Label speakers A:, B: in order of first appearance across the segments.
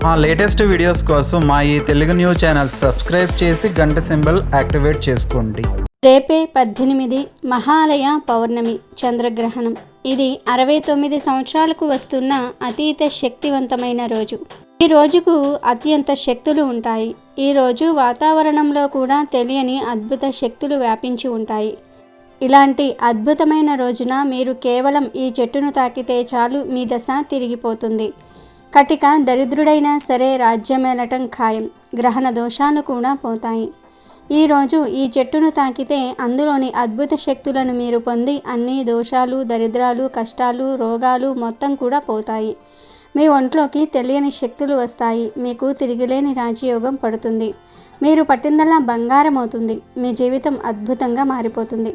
A: మా latest videos కోసం మా ఈ తెలుగు న్యూస్ ఛానల్ సబ్స్క్రైబ్ చేసి గంట సింబల్ యాక్టివేట్ చేసుకోండి.
B: రేపే 18 మహాలయ పౌర్ణమి చంద్రగ్రహణం. ఇది 69 సంవత్సరాలకు వస్తున్న అతీత శక్తివంతమైన రోజు. ఈ రోజుకు అత్యంత శక్తులు ఉంటాయి. ఈ రోజు వాతావరణంలో కూడా తెలియని అద్భుత శక్తులు వ్యాపించి ఉంటాయి. ఇలాంటి అద్భుతమైన రోజున మీరు కేవలం ఈ చెట్టును తాకితే చాలు మీ దశ తిరిగిపోతుంది. కటిక దరిద్రుడైనా సరే రాజ్యమేలటం ఖాయం. గ్రహణ దోషాలు కూడా పోతాయి. ఈరోజు ఈ చెట్టును తాకితే అందులోని అద్భుత శక్తులను మీరు పొంది అన్ని దోషాలు, దరిద్రాలు, కష్టాలు, రోగాలు మొత్తం కూడా పోతాయి. మీ ఒంట్లోకి తెలియని శక్తులు వస్తాయి. మీకు తిరిగిలేని రాజయోగం పడుతుంది. మీరు పట్టిందల్లా బంగారం అవుతుంది. మీ జీవితం అద్భుతంగా మారిపోతుంది.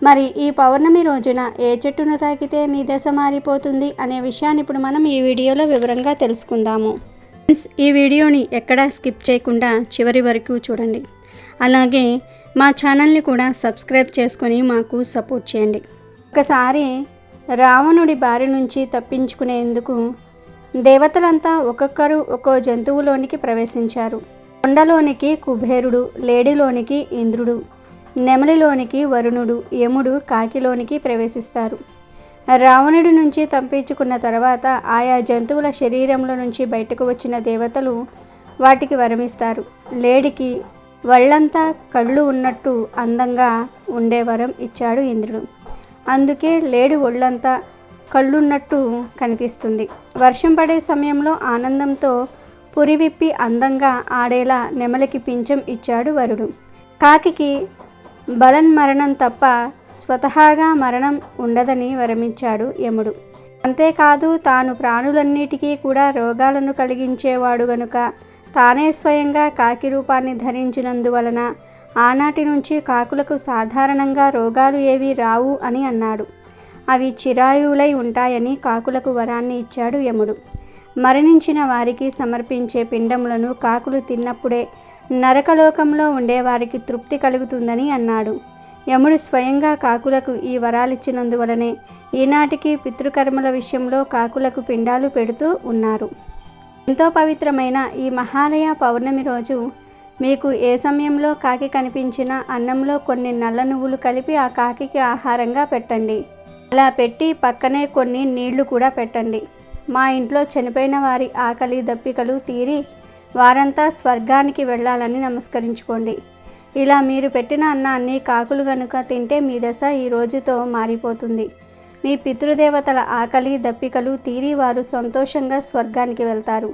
B: మరి ఈ పౌర్ణమి రోజున ఏ చెట్టును తాకితే మీ దశ మారిపోతుంది అనే విషయాన్ని ఇప్పుడు మనం ఈ వీడియోలో వివరంగా తెలుసుకుందాము. ఈ వీడియోని ఎక్కడా స్కిప్ చేయకుండా చివరి వరకు చూడండి. అలాగే మా ఛానల్ని కూడా సబ్స్క్రైబ్ చేసుకొని మాకు సపోర్ట్ చేయండి. ఒకసారి రావణుడి బారి నుంచి తప్పించుకునేందుకు దేవతలంతా ఒక్కొక్కరు ఒక్కో జంతువులోనికి ప్రవేశించారు. కొండలోనికి కుబేరుడు, లేడిలోనికి ఇంద్రుడు, నెమలిలోనికి వరుణుడు, యముడు కాకిలోనికి ప్రవేశిస్తారు. రావణుడి నుంచి తప్పించుకున్న తర్వాత ఆయా జంతువుల శరీరంలో నుంచి బయటకు వచ్చిన దేవతలు వాటికి వరమిస్తారు. లేడికి వళ్ళంతా కళ్ళు ఉన్నట్టు అందంగా ఉండే వరం ఇచ్చాడు ఇంద్రుడు. అందుకే లేడి ఒళ్ళంతా కళ్ళున్నట్టు కనిపిస్తుంది. వర్షం పడే సమయంలో ఆనందంతో పురివిప్పి అందంగా ఆడేలా నెమలికి పింఛం ఇచ్చాడు వరుడు. కాకికి బలన్మరణం తప్ప స్వతహాగా మరణం ఉండదని వరమిచ్చాడు యముడు. అంతేకాదు తాను ప్రాణులన్నిటికీ కూడా రోగాలను కలిగించేవాడు గనుక తానే స్వయంగా కాకి రూపాన్ని ధరించినందువలన ఆనాటి నుంచి కాకులకు సాధారణంగా రోగాలు ఏవి రావు అని అన్నాడు. అవి చిరాయువులై ఉంటాయని కాకులకు వరాన్ని ఇచ్చాడు యముడు. మరణించిన వారికి సమర్పించే పిండములను కాకులు తిన్నప్పుడే నరకలోకంలో ఉండేవారికి తృప్తి కలుగుతుందని అన్నాడు. యముడు స్వయంగా కాకులకు ఈ వరాలిచ్చినందువలనే ఈనాటికి పితృకర్మల విషయంలో కాకులకు పిండాలు పెడుతూ ఉన్నారు. ఎంతో పవిత్రమైన ఈ మహాలయ పౌర్ణమి రోజు మీకు ఏ సమయంలో కాకి కనిపించినా అన్నంలో కొన్ని నల్ల నువ్వులు కలిపి ఆ కాకికి ఆహారంగా పెట్టండి. అలా పెట్టి పక్కనే కొన్ని నీళ్లు కూడా పెట్టండి. మా ఇంట్లో చనిపోయిన వారి ఆకలి దప్పికలు తీరి వారంతా స్వర్గానికి వెళ్ళాలని నమస్కరించుకోండి. ఇలా మీరు పెట్టిన అన్నాన్ని కాకులు గనుక తింటే మీ దశ ఈ రోజుతో మారిపోతుంది. మీ పితృదేవతల ఆకలి దప్పికలు తీరి వారు సంతోషంగా స్వర్గానికి వెళ్తారు.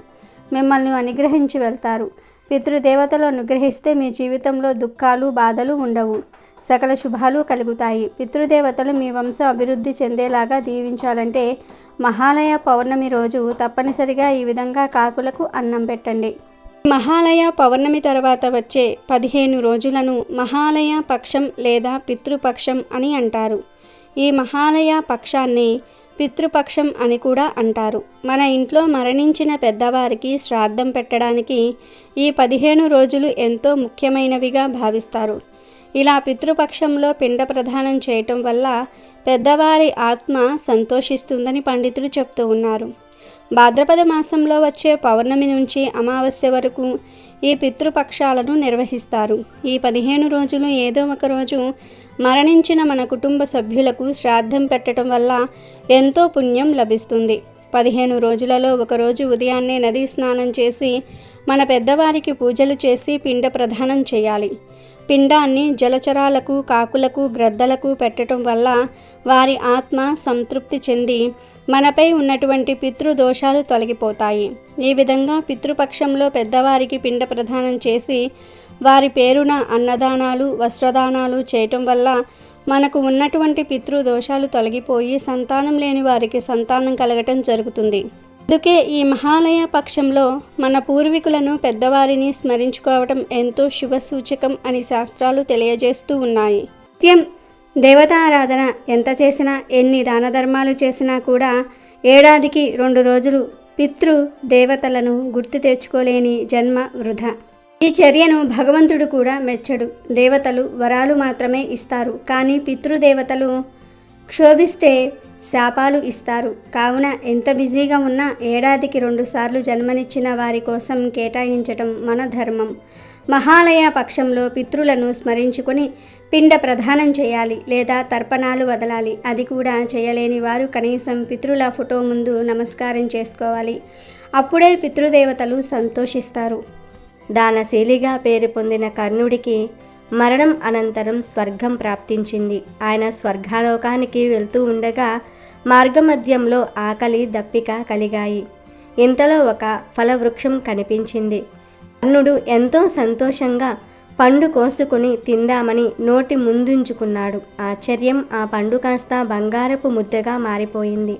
B: మిమ్మల్ని అనుగ్రహించి వెళ్తారు. పితృదేవతలు అనుగ్రహిస్తే మీ జీవితంలో దుఃఖాలు, బాధలు ఉండవు. సకల శుభాలు కలుగుతాయి. పితృదేవతలు మీ వంశం అభివృద్ధి చెందేలాగా దీవించాలంటే మహాలయ పౌర్ణమి రోజు తప్పనిసరిగా ఈ విధంగా కాకులకు అన్నం పెట్టండి. మహాలయ పౌర్ణమి తర్వాత వచ్చే 15 రోజులను మహాలయ పక్షం లేదా పితృపక్షం అని అంటారు. ఈ మహాలయ పక్షాన్ని పితృపక్షం అని కూడా అంటారు. మన ఇంట్లో మరణించిన పెద్దవారికి శ్రాద్ధం పెట్టడానికి ఈ 15 రోజులు ఎంతో ముఖ్యమైనవిగా భావిస్తారు. ఇలా పితృపక్షంలో పిండ ప్రదానం చేయటం వల్ల పెద్దవారి ఆత్మ సంతోషిస్తుందని పండితులు చెప్తూ ఉన్నారు. భాద్రపద మాసంలో వచ్చే పౌర్ణమి నుంచి అమావాస్య వరకు ఈ పితృపక్షాలను నిర్వహిస్తారు. ఈ 15 రోజులు ఏదో ఒక రోజు మరణించిన మన కుటుంబ సభ్యులకు శ్రాద్ధం పెట్టడం వల్ల ఎంతో పుణ్యం లభిస్తుంది. 15 రోజులలో ఒకరోజు ఉదయాన్నే నదీ స్నానం చేసి మన పెద్దవారికి పూజలు చేసి పిండ ప్రదానం చేయాలి. పిండాన్ని జలచరాలకు, కాకులకు, గ్రద్దలకు పెట్టడం వల్ల వారి ఆత్మ సంతృప్తి చెంది మనపై ఉన్నటువంటి పితృదోషాలు తొలగిపోతాయి. ఈ విధంగా పితృపక్షంలో పెద్దవారికి పిండ ప్రదానం చేసి వారి పేరున అన్నదానాలు, వస్త్రదానాలు చేయటం వల్ల మనకు ఉన్నటువంటి పితృదోషాలు తొలగిపోయి సంతానం లేని వారికి సంతానం కలగటం జరుగుతుంది. అందుకే ఈ మహాలయ పక్షంలో మన పూర్వీకులను పెద్దవారిని స్మరించుకోవటం ఎంతో శుభ సూచకం అని శాస్త్రాలు తెలియజేస్తూ ఉన్నాయి. నిత్యం దేవతారాధన ఎంత చేసినా, ఎన్ని దాన ధర్మాలు చేసినా కూడా ఏడాదికి 2 రోజులు పితృ దేవతలను గుర్తు తెచ్చుకోలేని జన్మ వృధా. ఈ చర్యను భగవంతుడు కూడా మెచ్చడు. దేవతలు వరాలు మాత్రమే ఇస్తారు, కానీ పితృదేవతలు క్షోభిస్తే శాపాలు ఇస్తారు. కావున ఎంత బిజీగా ఉన్నా ఏడాదికి 2 సార్లు జన్మనిచ్చిన వారి కోసం కేటాయించటం మన ధర్మం. మహాలయ పక్షంలో పితృలను స్మరించుకొని పిండ ప్రదానం చేయాలి లేదా తర్పణాలు వదలాలి. అది కూడా చేయలేని వారు కనీసం పితృల ఫోటో ముందు నమస్కారం చేసుకోవాలి. అప్పుడే పితృదేవతలు సంతోషిస్తారు. దానశీలిగా పేరు పొందిన కర్ణుడికి మరణం అనంతరం స్వర్గం ప్రాప్తించింది. ఆయన స్వర్గాలోకానికి వెళ్తూ ఉండగా మార్గమధ్యంలో ఆకలి దప్పిక కలిగాయి. ఇంతలో ఒక ఫలవృక్షం కనిపించింది. కర్ణుడు ఎంతో సంతోషంగా పండు కోసుకుని తిందామని నోటి ముందుంచుకున్నాడు. ఆశ్చర్యం, ఆ పండు కాస్త బంగారపు ముద్దగా మారిపోయింది.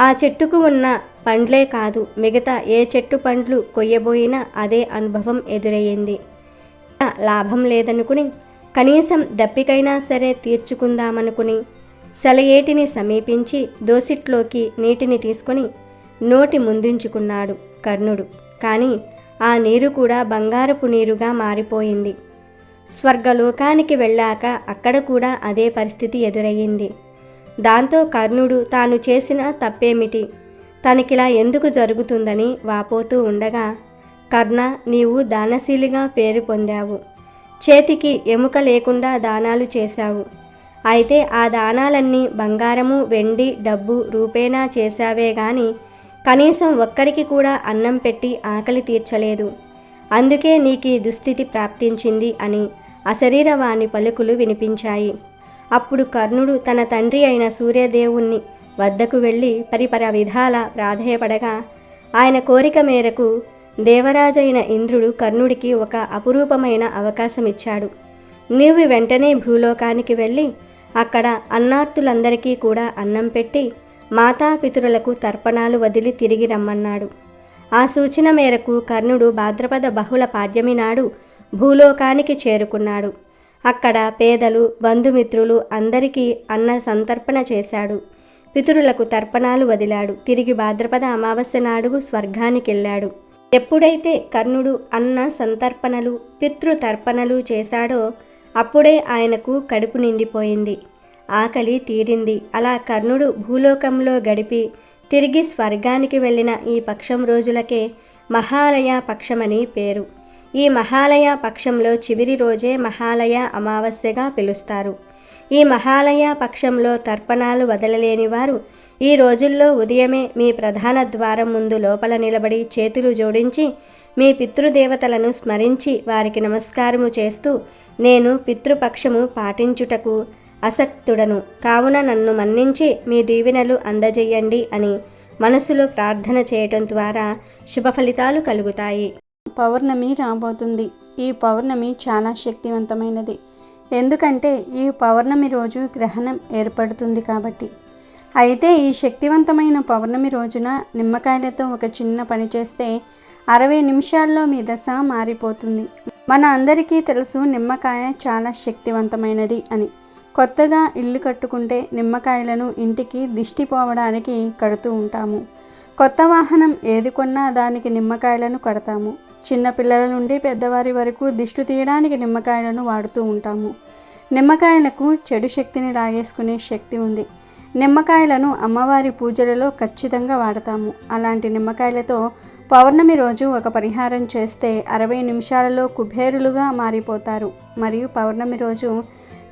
B: ఆ చెట్టుకు ఉన్న పండ్లే కాదు, మిగతా ఏ చెట్టు పండ్లు కొయ్యబోయినా అదే అనుభవం ఎదురయ్యింది. లాభం లేదనుకుని కనీసం దప్పికైనా సరే తీర్చుకుందామనుకుని సెలయేటిని సమీపించి దోసిట్లోకి నీటిని తీసుకొని నోటి ముందుంచుకున్నాడు కర్ణుడు. కానీ ఆ నీరు కూడా బంగారపు నీరుగా మారిపోయింది. స్వర్గలోకానికి వెళ్ళాక అక్కడ కూడా అదే పరిస్థితి ఎదురయ్యింది. దాంతో కర్ణుడు తాను చేసిన తప్పేమిటి, తనకిలా ఎందుకు జరుగుతుందని వాపోతూ ఉండగా, కర్ణ, నీవు దానశీలిగా పేరు పొందావు. చేతికి ఎముక లేకుండా దానాలు చేశావు. అయితే ఆ దానాలన్నీ బంగారము, వెండి, డబ్బు రూపేణా చేశావే గాని కనీసం ఒక్కరికి కూడా అన్నం పెట్టి ఆకలి తీర్చలేదు. అందుకే నీకీ దుస్థితి ప్రాప్తించింది అని అశరీరవాణి పలుకులు వినిపించాయి. అప్పుడు కర్ణుడు తన తండ్రి అయిన సూర్యదేవుణ్ణి వద్దకు వెళ్ళి పరిపర విధాల ప్రాధేయపడగా ఆయన కోరిక మేరకు దేవరాజైన ఇంద్రుడు కర్ణుడికి ఒక అపురూపమైన అవకాశం ఇచ్చాడు. నీవు వెంటనే భూలోకానికి వెళ్ళి అక్కడ అన్నార్తులందరికీ కూడా అన్నం పెట్టి మాతాపితరులకు తర్పణాలు వదిలి తిరిగి రమ్మన్నాడు. ఆ సూచన మేరకు కర్ణుడు భాద్రపద బహుళ పాడ్యమి నాడు భూలోకానికి చేరుకున్నాడు. అక్కడ పేదలు, బంధుమిత్రులు అందరికీ అన్న సంతర్పణ చేశాడు. పితరులకు తర్పణాలు వదిలాడు. తిరిగి భాద్రపద అమావాస్య నాడు స్వర్గానికెళ్ళాడు. ఎప్పుడైతే కర్ణుడు అన్న సంతర్పణలు, పితృతర్పణలు చేశాడో అప్పుడే ఆయనకు కడుపు నిండిపోయింది, ఆకలి తీరింది. అలా కర్ణుడు భూలోకంలో గడిపి తిరిగి స్వర్గానికి వెళ్ళిన ఈ పక్షం రోజులకే మహాలయ పక్షమని పేరు. ఈ మహాలయ పక్షంలో చివరి రోజే మహాలయ అమావాస్యగా పిలుస్తారు. ఈ మహాలయ పక్షంలో తర్పణాలు వదలలేని వారు ఈ రోజుల్లో ఉదయమే మీ ప్రధాన ద్వారం ముందు లోపల నిలబడి చేతులు జోడించి మీ పితృదేవతలను స్మరించి వారికి నమస్కారము చేస్తూ, నేను పితృపక్షము పాటించుటకు అసక్తుడను, కావున నన్ను మన్నించి మీ దీవెనలు అందజేయండి అని మనసులో ప్రార్థన చేయటం ద్వారా శుభ ఫలితాలు కలుగుతాయి.
C: పౌర్ణమి రాబోతుంది. ఈ పౌర్ణమి చాలా శక్తివంతమైనది. ఎందుకంటే ఈ పౌర్ణమి రోజు గ్రహణం ఏర్పడుతుంది కాబట్టి. అయితే ఈ శక్తివంతమైన పౌర్ణమి రోజున నిమ్మకాయలతో ఒక చిన్న పని చేస్తే 60 నిమిషాల్లో మీ దశ మారిపోతుంది. మన అందరికీ తెలుసు నిమ్మకాయ చాలా శక్తివంతమైనది అని. కొత్తగా ఇల్లు కట్టుకుంటే నిమ్మకాయలను ఇంటికి దిష్టి పోవడానికి కడుతూ ఉంటాము. కొత్త వాహనం ఏది కొన్నా దానికి నిమ్మకాయలను కడతాము. చిన్న పిల్లల నుండి పెద్దవారి వరకు దిష్టి తీయడానికి నిమ్మకాయలను వాడుతూ ఉంటాము. నిమ్మకాయలకు చెడు శక్తిని లాగేసుకునే శక్తి ఉంది. నిమ్మకాయలను అమ్మవారి పూజలలో ఖచ్చితంగా వాడతాము. అలాంటి నిమ్మకాయలతో పౌర్ణమి రోజు ఒక పరిహారం చేస్తే 60 నిమిషాలలో కుబేరులుగా మారిపోతారు. మరియు పౌర్ణమి రోజు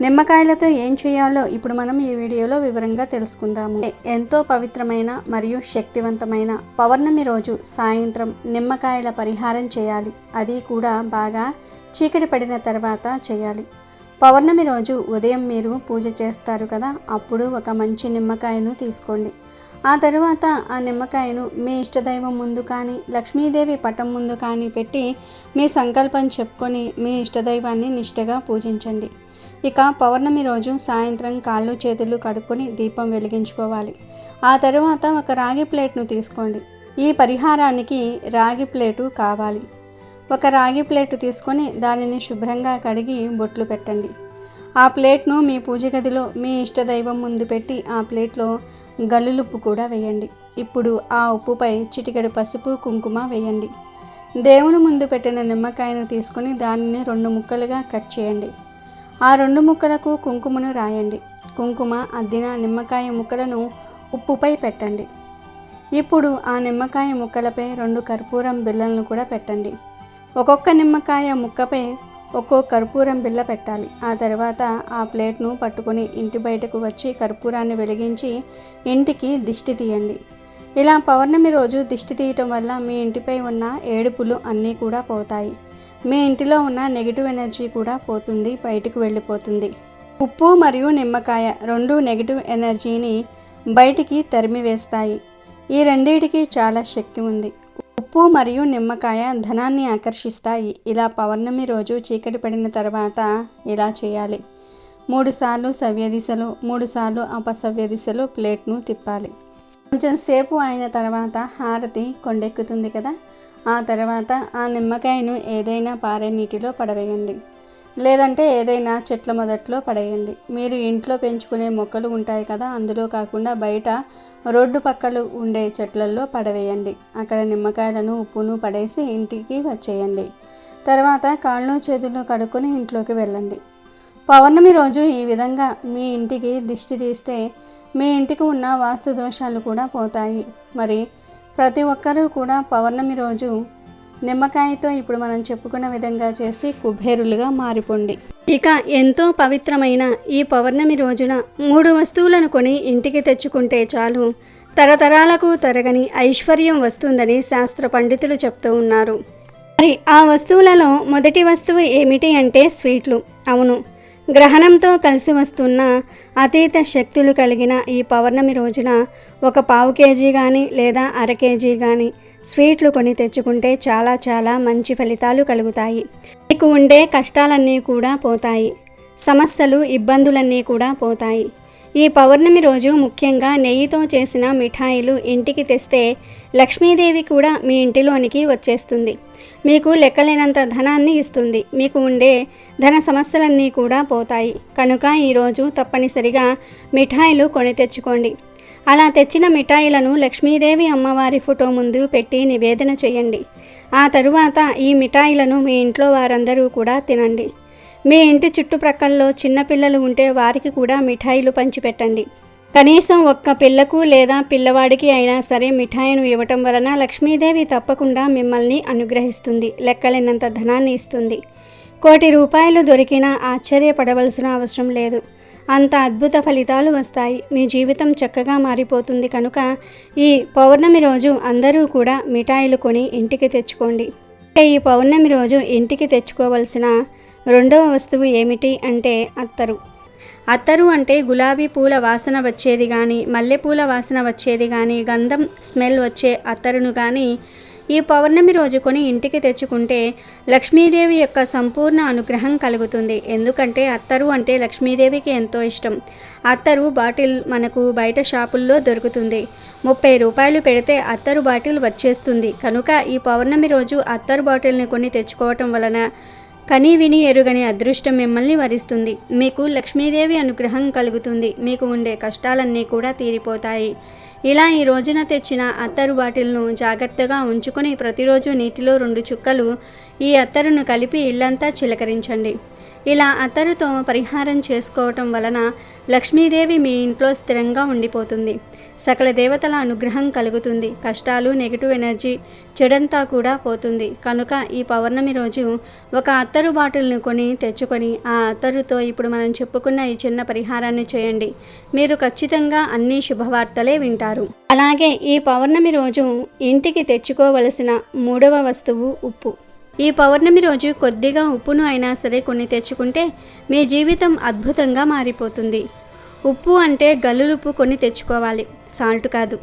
C: నిమ్మకాయలతో ఏం చేయాలో ఇప్పుడు మనం ఈ వీడియోలో వివరంగా తెలుసుకుందాము. ఎంతో పవిత్రమైన మరియు శక్తివంతమైన పౌర్ణమి రోజు సాయంత్రం నిమ్మకాయల పరిహారం చేయాలి. అది కూడా బాగా చీకటి పడిన తర్వాత చేయాలి. పౌర్ణమి రోజు ఉదయం మీరు పూజ చేస్తారు కదా, అప్పుడు ఒక మంచి నిమ్మకాయను తీసుకోండి. ఆ తరువాత ఆ నిమ్మకాయను మీ ఇష్టదైవం ముందు కానీ లక్ష్మీదేవి పటం ముందు కానీ పెట్టి మీ సంకల్పం చెప్పుకొని మీ ఇష్టదైవాన్ని నిష్టగా పూజించండి. ఇక పౌర్ణమి రోజు సాయంత్రం కాళ్ళు చేతులు కడుక్కొని దీపం వెలిగించుకోవాలి. ఆ తరువాత ఒక రాగి ప్లేట్ను తీసుకోండి. ఈ పరిహారానికి రాగి ప్లేటు కావాలి. ఒక రాగి ప్లేటు తీసుకొని దానిని శుభ్రంగా కడిగి బొట్లు పెట్టండి. ఆ ప్లేట్ను మీ పూజ గదిలో మీ ఇష్టదైవం ముందు పెట్టి ఆ ప్లేట్లో గల్లులుప్పు కూడా వేయండి. ఇప్పుడు ఆ ఉప్పుపై చిటికెడు పసుపు, కుంకుమ వేయండి. దేవుని ముందు పెట్టిన నిమ్మకాయను తీసుకొని దానిని 2 ముక్కలుగా కట్ చేయండి. ఆ 2 ముక్కలకు కుంకుమను రాయండి. కుంకుమ అద్దిన నిమ్మకాయ ముక్కలను ఉప్పుపై పెట్టండి. ఇప్పుడు ఆ నిమ్మకాయ ముక్కలపై 2 కర్పూరం బిళ్ళలను కూడా పెట్టండి. ఒక్కొక్క నిమ్మకాయ ముక్కపై ఒక్కో కర్పూరం బిళ్ళ పెట్టాలి. ఆ తర్వాత ఆ ప్లేట్ను పట్టుకొని ఇంటి బయటకు వచ్చి కర్పూరాన్ని వెలిగించి ఇంటికి దిష్టి తీయండి. ఇలా పౌర్ణమి రోజు దిష్టి తీయటం వల్ల మీ ఇంటిపై ఉన్న ఏడుపులు అన్నీ కూడా పోతాయి. మీ ఇంటిలో ఉన్న నెగిటివ్ ఎనర్జీ కూడా పోతుంది, బయటకు వెళ్ళిపోతుంది. ఉప్పు మరియు నిమ్మకాయ 2 నెగిటివ్ ఎనర్జీని బయటికి తరిమివేస్తాయి. ఈ రెండింటికి చాలా శక్తి ఉంది. ఉప్పు మరియు నిమ్మకాయ ధనాన్ని ఆకర్షిస్తాయి. ఇలా పౌర్ణమి రోజు చీకటి పడిన తర్వాత ఇలా చేయాలి. 3 సార్లు సవ్య దిశలో 3 సార్లు అపసవ్య దిశలో ప్లేట్ను తిప్పాలి. కొంచెం సేపు అయిన తర్వాత హారతి కొండెక్కుతుంది కదా, ఆ తర్వాత ఆ నిమ్మకాయను ఏదైనా పారే నీటిలో పడవేయండి, లేదంటే ఏదైనా చెట్ల మొదట్లో పడేయండి. మీరు ఇంట్లో పెంచుకునే మొక్కలు ఉంటాయి కదా, అందులో కాకుండా బయట రోడ్డు పక్కలు ఉండే చెట్లల్లో పడవేయండి. అక్కడ నిమ్మకాయలను ఉప్పును పడేసి ఇంటికి వచ్చేయండి. తర్వాత కాళ్ళు చేతులు కడుక్కొని ఇంట్లోకి వెళ్ళండి. పౌర్ణమి రోజు ఈ విధంగా మీ ఇంటికి దిష్టి తీస్తే మీ ఇంటికి ఉన్న వాస్తు దోషాలు కూడా పోతాయి. మరి ప్రతి ఒక్కరూ కూడా పౌర్ణమి రోజు నిమ్మకాయతో ఇప్పుడు మనం చెప్పుకున్న విధంగా చేసి కుబేరులుగా మారిపోండి. ఇక ఎంతో పవిత్రమైన ఈ పౌర్ణమి రోజున 3 వస్తువులను కొని ఇంటికి తెచ్చుకుంటే చాలు, తరతరాలకు తరగని ఐశ్వర్యం వస్తుందని శాస్త్ర పండితులు చెప్తూ ఉన్నారు. మరి ఆ వస్తువులలో మొదటి వస్తువు ఏమిటి అంటే స్వీట్లు. అవును, గ్రహణంతో కలిసి వస్తున్న అతీత శక్తులు కలిగిన ఈ పౌర్ణమి రోజున 1 పావు కేజీ కానీ లేదా 1/2 కేజీ కానీ స్వీట్లు కొని తెచ్చుకుంటే చాలా చాలా మంచి ఫలితాలు కలుగుతాయి. మీకు ఉండే కష్టాలన్నీ కూడా పోతాయి, సమస్యలు ఇబ్బందులన్నీ కూడా పోతాయి. ఈ పౌర్ణమి రోజు ముఖ్యంగా నెయ్యితో చేసిన మిఠాయిలు ఇంటికి తెస్తే లక్ష్మీదేవి కూడా మీ ఇంటిలోనికి వచ్చేస్తుంది. మీకు లెక్కలేనంత ధనాన్ని ఇస్తుంది. మీకు ఉండే ధన సమస్యలన్నీ కూడా పోతాయి. కనుక ఈరోజు తప్పనిసరిగా మిఠాయిలు కొని తెచ్చుకోండి. అలా తెచ్చిన మిఠాయిలను లక్ష్మీదేవి అమ్మవారి ఫోటో ముందు పెట్టి నివేదన చేయండి. ఆ తరువాత ఈ మిఠాయిలను మీ ఇంట్లో వారందరూ కూడా తినండి. మీ ఇంటి చుట్టుప్రక్కల్లో చిన్నపిల్లలు ఉంటే వారికి కూడా మిఠాయిలు పంచిపెట్టండి. కనీసం 1 పిల్లకు లేదా పిల్లవాడికి అయినా సరే మిఠాయిను ఇవ్వటం వలన లక్ష్మీదేవి తప్పకుండా మిమ్మల్ని అనుగ్రహిస్తుంది, లెక్కలేనంత ధనాన్ని ఇస్తుంది. 1 కోటి రూపాయలు దొరికినా ఆశ్చర్యపడవలసిన అవసరం లేదు. అంత అద్భుత ఫలితాలు వస్తాయి. మీ జీవితం చక్కగా మారిపోతుంది. కనుక ఈ పౌర్ణమి రోజు అందరూ కూడా మిఠాయిలు కొని ఇంటికి తెచ్చుకోండి. ఈ పౌర్ణమి రోజు ఇంటికి తెచ్చుకోవలసిన 2వ వస్తువు ఏమిటి అంటే అత్తరు. అత్తరు అంటే గులాబీ పూల వాసన వచ్చేది కానీ, మల్లెపూల వాసన వచ్చేది కానీ, గంధం స్మెల్ వచ్చే అత్తరును కానీ ఈ పౌర్ణమి రోజు కొని ఇంటికి తెచ్చుకుంటే లక్ష్మీదేవి యొక్క సంపూర్ణ అనుగ్రహం కలుగుతుంది. ఎందుకంటే అత్తరు అంటే లక్ష్మీదేవికి ఎంతో ఇష్టం. అత్తరు బాటిల్ మనకు బయట షాపుల్లో దొరుకుతుంది. 30 రూపాయలు పెడితే అత్తరు బాటిల్ వచ్చేస్తుంది. కనుక ఈ పౌర్ణమి రోజు అత్తరు బాటిల్ని కొని తెచ్చుకోవటం వలన కని విని ఎరుగని అదృష్టం మిమ్మల్ని వరిస్తుంది. మీకు లక్ష్మీదేవి అనుగ్రహం కలుగుతుంది. మీకు ఉండే కష్టాలన్నీ కూడా తీరిపోతాయి. ఇలా ఈ రోజున తెచ్చిన అత్తరు బాటిల్ను జాగ్రత్తగా ఉంచుకొని ప్రతిరోజు నీటిలో 2 చుక్కలు ఈ అత్తరును కలిపి ఇల్లంతా చిలకరించండి. ఇలా అత్తరుతో పరిహారం చేసుకోవటం వలన లక్ష్మీదేవి మీ ఇంట్లో స్థిరంగా ఉండిపోతుంది. సకల దేవతల అనుగ్రహం కలుగుతుంది. కష్టాలు, నెగిటివ్ ఎనర్జీ, చెడంతా కూడా పోతుంది. కనుక ఈ పౌర్ణమి రోజు 1 అత్తరు బాటిల్ను కొని తెచ్చుకొని ఆ అత్తరుతో ఇప్పుడు మనం చెప్పుకున్న ఈ చిన్న పరిహారాన్ని చేయండి. మీరు ఖచ్చితంగా అన్ని శుభవార్తలే వింటారు. అలాగే ఈ పౌర్ణమి రోజు ఇంటికి తెచ్చుకోవలసిన 3వ వస్తువు ఉప్పు. ఈ పౌర్ణమి రోజు కొద్దిగా ఉప్పును అయినా సరే కొని తెచ్చుకుంటే మీ జీవితం అద్భుతంగా మారిపోతుంది. ఉప్పు అంటే గల్లులుప్పు కొని తెచ్చుకోవాలి, సాల్ట్ కాదు.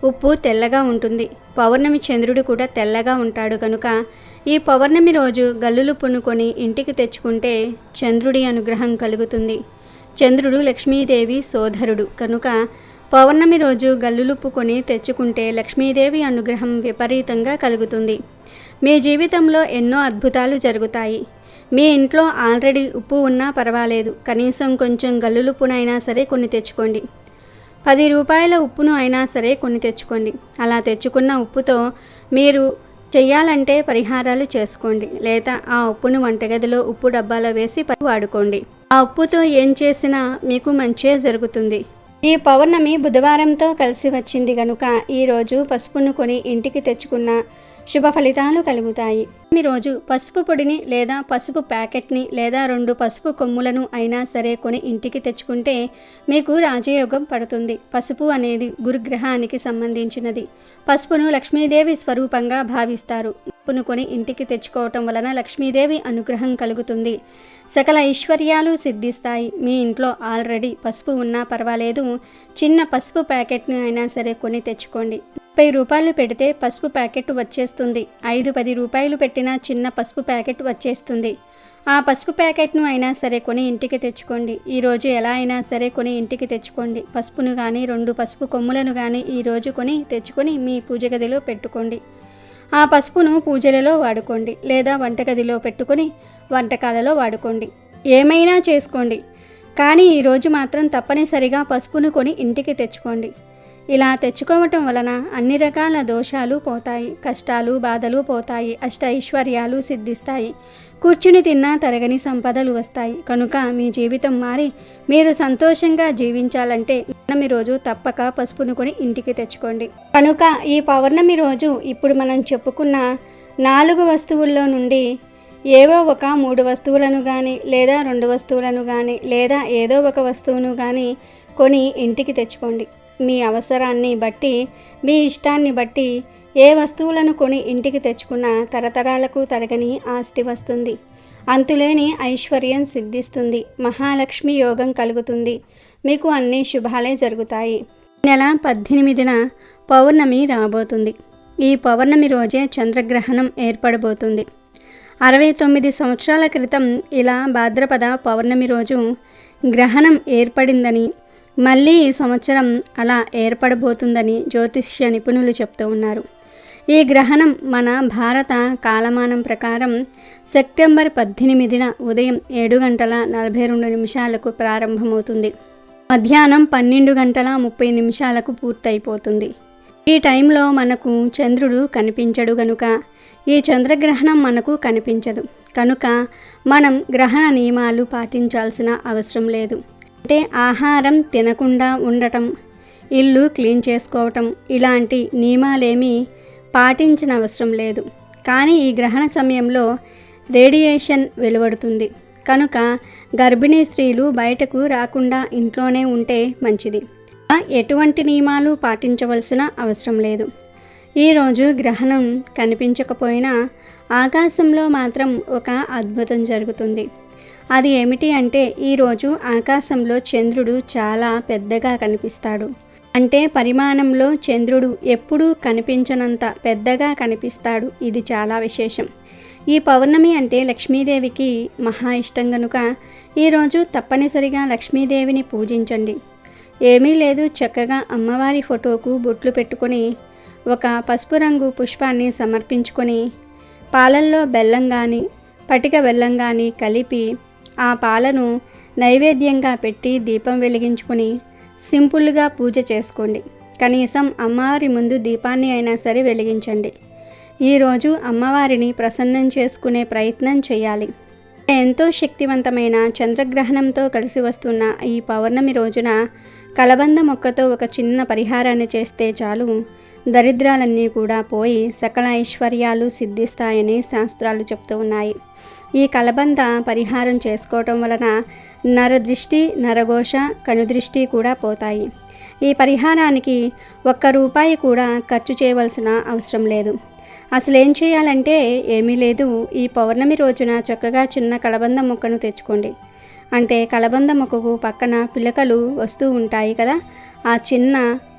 C: ఉప్పు తెల్లగా ఉంటుంది. పౌర్ణమి చంద్రుడు కూడా తెల్లగా ఉంటాడు. కనుక ఈ పౌర్ణమి రోజు గల్లులుప్పును కొని ఇంటికి తెచ్చుకుంటే చంద్రుడి అనుగ్రహం కలుగుతుంది. చంద్రుడు లక్ష్మీదేవి సోదరుడు. కనుక పౌర్ణమి రోజు గల్లులుప్పు కొని తెచ్చుకుంటే లక్ష్మీదేవి అనుగ్రహం విపరీతంగా కలుగుతుంది. మీ జీవితంలో ఎన్నో అద్భుతాలు జరుగుతాయి. మీ ఇంట్లో ఆల్రెడీ ఉప్పు ఉన్నా పర్వాలేదు, కనీసం కొంచెం గల్లులుప్పునైనా సరే కొని తెచ్చుకోండి. 10 రూపాయల ఉప్పును అయినా సరే కొని తెచ్చుకోండి. అలా తెచ్చుకున్న ఉప్పుతో మీరు చెయ్యాలంటే పరిహారాలు చేసుకోండి, లేదా ఆ ఉప్పును వంటగదిలో ఉప్పు డబ్బాలో వేసి వాడుకోండి. ఆ ఉప్పుతో ఏం చేసినా మీకు మంచే జరుగుతుంది.
B: ఈ పౌర్ణమి బుధవారంతో కలిసి వచ్చింది కనుక ఈరోజు పసుపును కొని ఇంటికి తెచ్చుకున్న శుభ ఫలితాలు కలుగుతాయి. ఈరోజు పసుపు పొడిని లేదా పసుపు ప్యాకెట్ని లేదా 2 పసుపు కొమ్ములను అయినా సరే కొని ఇంటికి తెచ్చుకుంటే మీకు రాజయోగం పడుతుంది. పసుపు అనేది గురుగ్రహానికి సంబంధించినది. పసుపును లక్ష్మీదేవి స్వరూపంగా భావిస్తారు. పసుపును కొని ఇంటికి తెచ్చుకోవటం వలన లక్ష్మీదేవి అనుగ్రహం కలుగుతుంది. సకల ఐశ్వర్యాలు సిద్ధిస్తాయి. మీ ఇంట్లో ఆల్రెడీ పసుపు ఉన్నా పర్వాలేదు, చిన్న పసుపు ప్యాకెట్ని అయినా సరే కొని తెచ్చుకోండి. 30 రూపాయలు పెడితే పసుపు ప్యాకెట్ వచ్చేస్తుంది. 5-10 రూపాయలు పెట్టినా చిన్న పసుపు ప్యాకెట్ వచ్చేస్తుంది. ఆ పసుపు ప్యాకెట్ను అయినా సరే కొని ఇంటికి తెచ్చుకోండి. ఈరోజు ఎలా అయినా సరే కొని ఇంటికి తెచ్చుకోండి. పసుపును కానీ 2 పసుపు కొమ్ములను కానీ ఈరోజు కొని తెచ్చుకొని మీ పూజ గదిలో పెట్టుకోండి. ఆ పసుపును పూజలలో వాడుకోండి లేదా వంటగదిలో పెట్టుకొని వంటకాలలో వాడుకోండి. ఏమైనా చేసుకోండి, కానీ ఈరోజు మాత్రం తప్పనిసరిగా పసుపును కొని ఇంటికి తెచ్చుకోండి. ఇలా తెచ్చుకోవటం వలన అన్ని రకాల దోషాలు పోతాయి, కష్టాలు బాధలు పోతాయి, అష్ట ఐశ్వర్యాలు సిద్ధిస్తాయి. కూర్చుని తిన్నా తరగని సంపదలు వస్తాయి. కనుక మీ జీవితం మారి మీరు సంతోషంగా జీవించాలంటే పౌర్ణమి రోజు తప్పక పసుపును కొని ఇంటికి తెచ్చుకోండి. కనుక ఈ పౌర్ణమి రోజు ఇప్పుడు మనం చెప్పుకున్న 4 వస్తువుల్లో నుండి ఏవో ఒక 3 వస్తువులను కానీ లేదా 2 వస్తువులను కానీ లేదా ఏదో ఒక వస్తువును కానీ కొని ఇంటికి తెచ్చుకోండి. మీ అవసరాన్ని బట్టి, మీ ఇష్టాన్ని బట్టి ఏ వస్తువులను కొని ఇంటికి తెచ్చుకున్నా తరతరాలకు తరగని ఆస్తి వస్తుంది. అంతులేని ఐశ్వర్యం సిద్ధిస్తుంది. మహాలక్ష్మి యోగం కలుగుతుంది. మీకు అన్ని శుభాలే జరుగుతాయి. నెల 18న పౌర్ణమి రాబోతుంది. ఈ పౌర్ణమి రోజే చంద్రగ్రహణం ఏర్పడబోతుంది. 69 సంవత్సరాల క్రితం ఇలా భాద్రపద పౌర్ణమి రోజు గ్రహణం ఏర్పడిందని, మళ్ళీ ఈ సంవత్సరం అలా ఏర్పడబోతుందని జ్యోతిష్య నిపుణులు చెప్తూ ఉన్నారు. ఈ గ్రహణం మన భారత కాలమానం ప్రకారం సెప్టెంబర్ 18న ఉదయం 7:42 ప్రారంభమవుతుంది. మధ్యాహ్నం 12:30 పూర్తయిపోతుంది. ఈ టైంలో మనకు చంద్రుడు కనిపించడు గనుక ఈ చంద్రగ్రహణం మనకు కనిపించదు. కనుక మనం గ్రహణ నియమాలు పాటించాల్సిన అవసరం లేదు. అంటే ఆహారం తినకుండా ఉండటం, ఇల్లు క్లీన్ చేసుకోవటం ఇలాంటి నియమాలేమీ పాటించిన అవసరం లేదు. కానీ ఈ గ్రహణ సమయంలో రేడియేషన్ వెలువడుతుంది కనుక గర్భిణీ స్త్రీలు బయటకు రాకుండా ఇంట్లోనే ఉంటే మంచిది. ఎటువంటి నియమాలు పాటించవలసిన అవసరం లేదు. ఈరోజు గ్రహణం కనిపించకపోయినా ఆకాశంలో మాత్రం ఒక అద్భుతం జరుగుతుంది. అది ఏమిటి అంటే ఈరోజు ఆకాశంలో చంద్రుడు చాలా పెద్దగా కనిపిస్తాడు. అంటే పరిమాణంలో చంద్రుడు ఎప్పుడూ కనిపించనంత పెద్దగా కనిపిస్తాడు. ఇది చాలా విశేషం. ఈ పౌర్ణమి అంటే లక్ష్మీదేవికి మహా ఇష్టం కనుక ఈరోజు తప్పనిసరిగా లక్ష్మీదేవిని పూజించండి. ఏమీ లేదు, చక్కగా అమ్మవారి ఫోటోకు బొట్లు పెట్టుకొని ఒక పసుపు రంగు పుష్పాన్ని సమర్పించుకొని పాలల్లో బెల్లం కానీ పటిక బెల్లం కానీ కలిపి ఆ పాలను నైవేద్యంగా పెట్టి దీపం వెలిగించుకొని సింపుల్గా పూజ చేసుకోండి. కనీసం అమ్మవారి ముందు దీపాన్ని అయినా సరే వెలిగించండి. ఈరోజు అమ్మవారిని ప్రసన్నం చేసుకునే ప్రయత్నం చేయాలి. ఎంతో శక్తివంతమైన చంద్రగ్రహణంతో కలిసి వస్తున్న ఈ పౌర్ణమి రోజున కలబంద మొక్కతో ఒక చిన్న పరిహారాన్ని చేస్తే చాలు, దరిద్రాలన్నీ కూడా పోయి సకల ఐశ్వర్యాలు సిద్ధిస్తాయని శాస్త్రాలు చెప్తూ ఉన్నాయి. ఈ కలబంద పరిహారం చేసుకోవటం వలన నరదృష్టి, నరఘోష, కనుదృష్టి కూడా పోతాయి. ఈ పరిహారానికి ₹1 కూడా ఖర్చు చేయవలసిన అవసరం లేదు. అసలు ఏం చేయాలంటే ఏమీ లేదు. ఈ పౌర్ణమి రోజున చక్కగా చిన్న కలబంద మొక్కను తెచ్చుకోండి. అంటే కలబంద మొక్కకు పక్కన పిలకలు వస్తూ ఉంటాయి కదా, ఆ చిన్న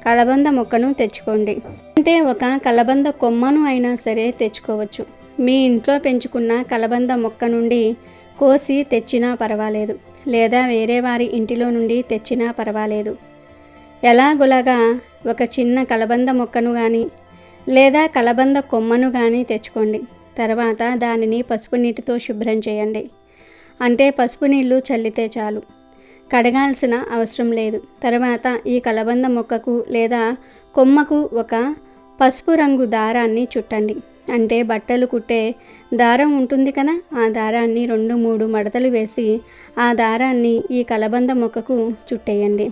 B: కలబంద మొక్కను తెచ్చుకోండి. అంటే ఒక కలబంద కొమ్మను అయినా సరే తెచ్చుకోవచ్చు. మీ ఇంట్లో పెంచుకున్న కలబంద మొక్క నుండి కోసి తెచ్చినా పర్వాలేదు, లేదా వేరే వారి ఇంటిలో నుండి తెచ్చినా పర్వాలేదు. ఎలాగోలాగా ఒక చిన్న కలబంద మొక్కను కానీ లేదా కలబంద కొమ్మను కానీ తెచ్చుకోండి. తర్వాత దానిని పసుపు నీటితో శుభ్రం చేయండి. అంటే పసుపు నీళ్ళు చల్లితే చాలు, కడగాల్సిన అవసరం లేదు. తర్వాత ఈ కలబంద మొక్కకు లేదా కొమ్మకు ఒక పసుపు రంగు దారాన్ని చుట్టండి. అంటే బట్టలు కుట్టే దారం ఉంటుంది కదా, ఆ దారాన్ని 2-3 మడతలు వేసి ఆ దారాన్ని ఈ కలబంద మొక్కకు చుట్టేయండి.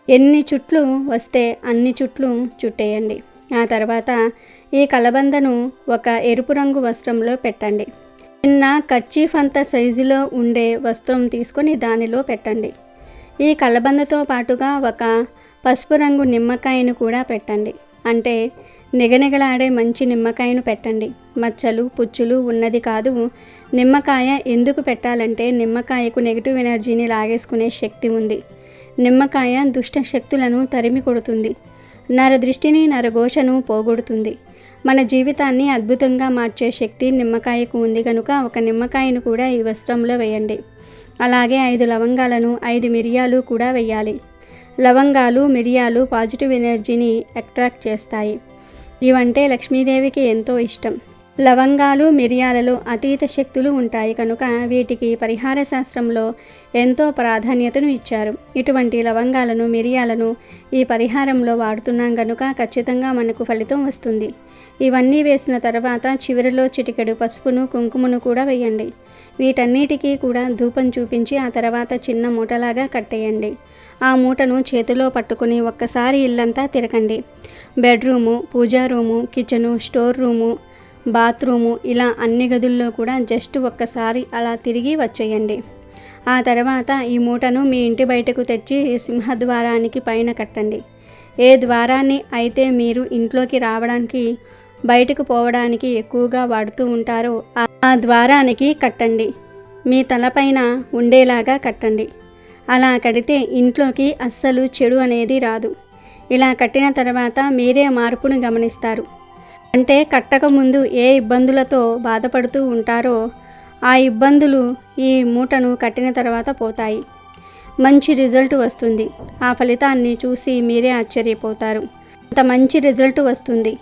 B: ఎన్ని చుట్లు వస్తే అన్ని చుట్లు చుట్టేయండి. ఆ తర్వాత ఈ కలబందను ఒక ఎరుపు రంగు వస్త్రంలో పెట్టండి. చిన్న కర్చీఫ్ అంత సైజులో ఉండే వస్త్రం తీసుకొని దానిలో పెట్టండి. ఈ కలబందతో పాటుగా ఒక పసుపు రంగు నిమ్మకాయను కూడా పెట్టండి. అంటే నిగనిగలాడే మంచి నిమ్మకాయను పెట్టండి. మచ్చలు పుచ్చులు ఉన్నది కాదు. నిమ్మకాయ ఎందుకు పెట్టాలంటే నిమ్మకాయకు నెగిటివ్ ఎనర్జీని లాగేసుకునే శక్తి ఉంది. నిమ్మకాయ దుష్ట శక్తులను తరిమి కొడుతుంది. నరదృష్టిని నరఘోషను పోగొడుతుంది. మన జీవితాన్ని అద్భుతంగా మార్చే శక్తి నిమ్మకాయకు ఉంది కనుక ఒక నిమ్మకాయను కూడా ఈ వస్త్రంలో వేయండి. అలాగే 5 లవంగాలను 5 మిరియాలు కూడా వేయాలి. లవంగాలు మిరియాలు పాజిటివ్ ఎనర్జీని అట్రాక్ట్ చేస్తాయి. ఇవంటే లక్ష్మీదేవికి ఎంతో ఇష్టం. లవంగాలు మిరియాలలో అతీత శక్తులు ఉంటాయి కనుక వీటికి పరిహార శాస్త్రంలో ఎంతో ప్రాధాన్యతను ఇచ్చారు. ఇటువంటి లవంగాలను మిరియాలను ఈ పరిహారంలో వాడుతున్నాం కనుక ఖచ్చితంగా మనకు ఫలితం వస్తుంది. ఇవన్నీ వేసిన తర్వాత చివరిలో చిటికెడు పసుపును కుంకుమను కూడా వేయండి. వీటన్నిటికీ కూడా ధూపం చూపించి ఆ తర్వాత చిన్న మూటలాగా కట్టేయండి. ఆ మూటను చేతిలో పట్టుకుని ఒక్కసారి ఇల్లంతా తిరగండి. బెడ్రూము, పూజా room, kitchen, store room, bathroom ఇలా అన్ని గదుల్లో కూడా జస్ట్ ఒక్కసారి అలా తిరిగి వచ్చేయండి. ఆ తర్వాత ఈ మూటను మీ ఇంటి బయటకు తెచ్చి సింహద్వారానికి పైన కట్టండి. ఏ ద్వారాన్ని అయితే మీరు ఇంట్లోకి రావడానికి బయటకు పోవడానికి ఎక్కువగా వాడుతూ ఉంటారో ఆ ద్వారానికి కట్టండి. మీ తలపైన ఉండేలాగా కట్టండి. అలా కడితే ఇంట్లోకి అస్సలు చెడు అనేది రాదు. ఇలా కట్టిన తర్వాత మీరే మార్పును గమనిస్తారు. అంటే కట్టక ముందు ఏ ఇబ్బందులతో బాధపడుతూ ఉంటారో ఆ ఇబ్బందులు ఈ మూటను కట్టిన తర్వాత పోతాయి. మంచి రిజల్ట్ వస్తుంది. ఆ ఫలితాన్ని చూసి మీరే ఆశ్చర్యపోతారు. అంత మంచి రిజల్ట్ వస్తుంది.